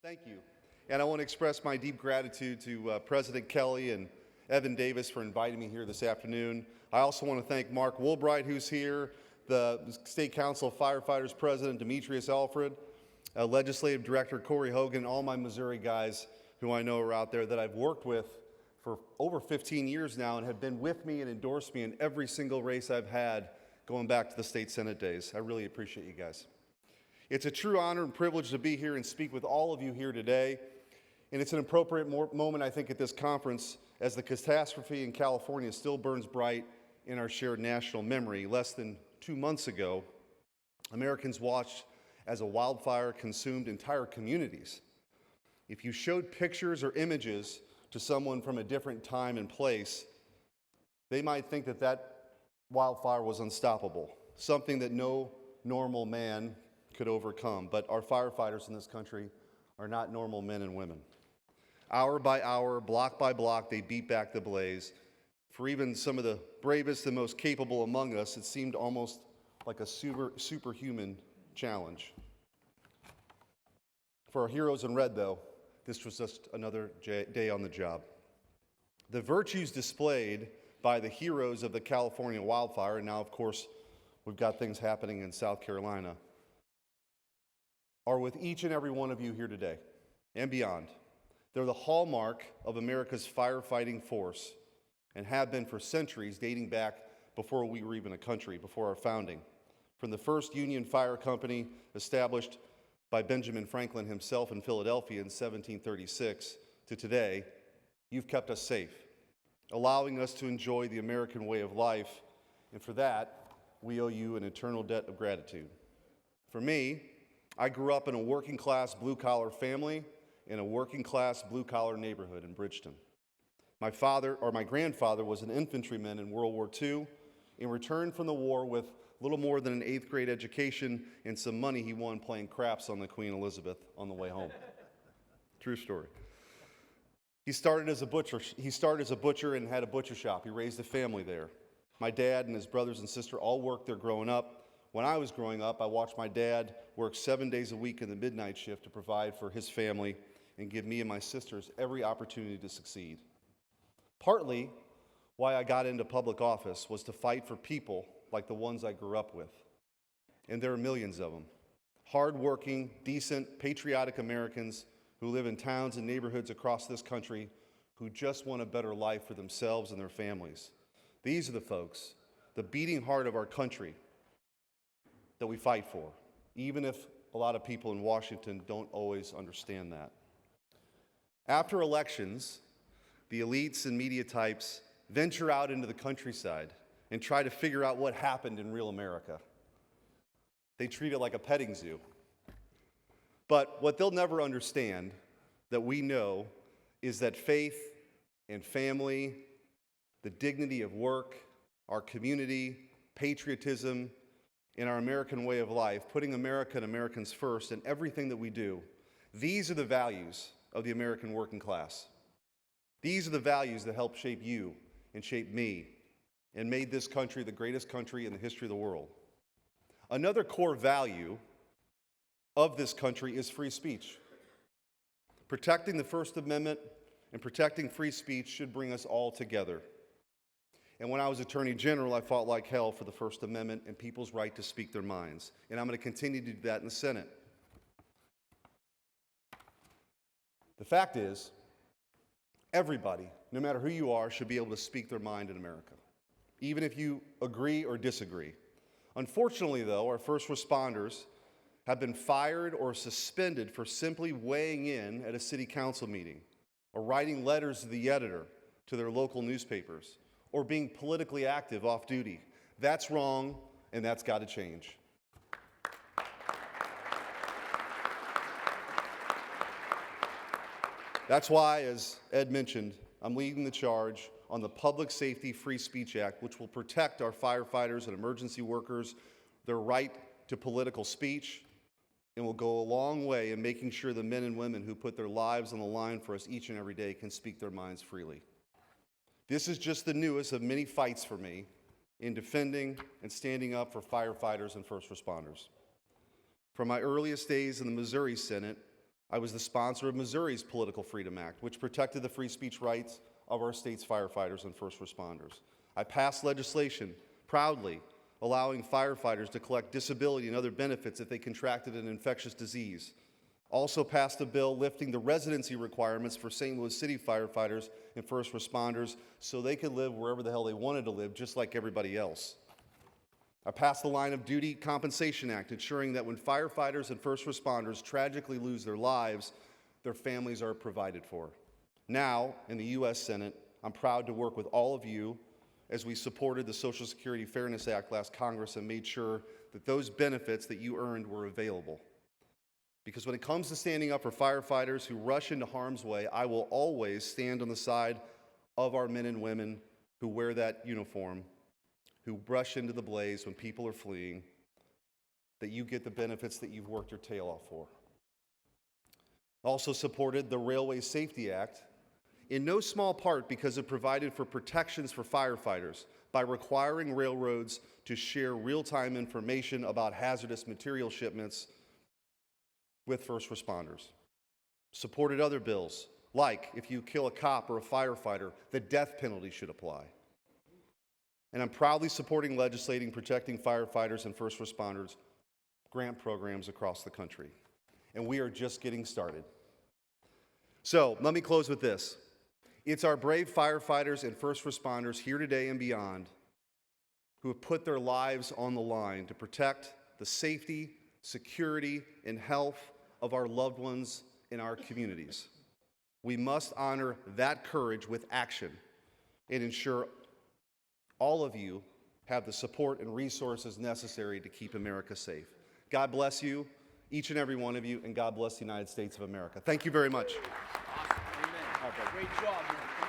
Thank you. And I want to express my deep gratitude to President Kelly and Evan Davis for inviting me here this afternoon. I also want to thank Mark Woolbright, who's here, the State Council of Firefighters President Demetrius Alfred, Legislative Director Corey Hogan, all my Missouri guys who I know are out there that I've worked with for over 15 years now and have been with me and endorsed me in every single race I've had going back to the state Senate days. I really appreciate you guys. It's a true honor and privilege to be here and speak with all of you here today. And it's an appropriate moment, I think, at this conference as the catastrophe in California still burns bright in our shared national memory. Less than 2 months ago, Americans watched as a wildfire consumed entire communities. If you showed pictures or images to someone from a different time and place, they might think that that wildfire was unstoppable, something that no normal man could overcome. But our firefighters in this country are not normal men and women. Hour by hour, block by block, they beat back the blaze. For even some of the bravest and most capable among us, it seemed almost like a superhuman challenge. For our heroes in red, though, this was just another day on the job. The virtues displayed by the heroes of the California wildfire, and now, of course, we've got things happening in South Carolina, are with each and every one of you here today and beyond. They're the hallmark of America's firefighting force and have been for centuries, dating back before we were even a country, before our founding. From the first Union Fire Company established by Benjamin Franklin himself in Philadelphia in 1736 to today, you've kept us safe, allowing us to enjoy the American way of life, and for that, we owe you an eternal debt of gratitude. For me, I grew up in a working-class blue-collar family in a working-class blue-collar neighborhood in Bridgeton. My grandfather was an infantryman in World War II and returned from the war with little more than an 8th grade education and some money he won playing craps on the Queen Elizabeth on the way home. True story. He started as a butcher and had a butcher shop. He raised a family there. My dad and his brothers and sister all worked there growing up. When I was growing up, I watched my dad work 7 days a week in the midnight shift to provide for his family and give me and my sisters every opportunity to succeed. Partly why I got into public office was to fight for people like the ones I grew up with. And there are millions of them. Hardworking, decent, patriotic Americans who live in towns and neighborhoods across this country who just want a better life for themselves and their families. These are the folks, the beating heart of our country, that we fight for, even if a lot of people in Washington don't always understand that. After elections, the elites and media types venture out into the countryside and try to figure out what happened in real America. They treat it like a petting zoo. But what they'll never understand, that we know, is that faith and family, the dignity of work, our community, patriotism, in our American way of life, putting America and Americans first in everything that we do, these are the values of the American working class. These are the values that help shape you and shape me and made this country the greatest country in the history of the world. Another core value of this country is free speech. Protecting the First Amendment and protecting free speech should bring us all together. And when I was Attorney General, I fought like hell for the First Amendment and people's right to speak their minds. And I'm going to continue to do that in the Senate. The fact is, everybody, no matter who you are, should be able to speak their mind in America, even if you agree or disagree. Unfortunately, though, our first responders have been fired or suspended for simply weighing in at a city council meeting or writing letters to the editor to their local newspapers, or being politically active off duty. That's wrong, and that's got to change. That's why, as Ed mentioned, I'm leading the charge on the Public Safety Free Speech Act, which will protect our firefighters and emergency workers, their right to political speech, and will go a long way in making sure the men and women who put their lives on the line for us each and every day can speak their minds freely. This is just the newest of many fights for me in defending and standing up for firefighters and first responders. From my earliest days in the Missouri Senate, I was the sponsor of Missouri's Political Freedom Act, which protected the free speech rights of our state's firefighters and first responders. I passed legislation proudly allowing firefighters to collect disability and other benefits if they contracted an infectious disease. Also passed a bill lifting the residency requirements for St. Louis City firefighters and first responders so they could live wherever the hell they wanted to live, just like everybody else. I passed the Line of Duty Compensation Act, ensuring that when firefighters and first responders tragically lose their lives, their families are provided for. Now, in the U.S. Senate, I'm proud to work with all of you as we supported the Social Security Fairness Act last Congress and made sure that those benefits that you earned were available. Because when it comes to standing up for firefighters who rush into harm's way, I will always stand on the side of our men and women who wear that uniform, who rush into the blaze when people are fleeing, that you get the benefits that you've worked your tail off for. Also supported the Railway Safety Act, in no small part because it provided for protections for firefighters by requiring railroads to share real-time information about hazardous material shipments with first responders. Supported other bills, like if you kill a cop or a firefighter, the death penalty should apply. And I'm proudly supporting legislating protecting firefighters and first responders grant programs across the country. And we are just getting started. So let me close with this. It's our brave firefighters and first responders here today and beyond who have put their lives on the line to protect the safety, security, and health of our loved ones in our communities. We must honor that courage with action and ensure all of you have the support and resources necessary to keep America safe. God bless you, each and every one of you, and God bless the United States of America. Thank you very much. Awesome. Amen. Great job, man.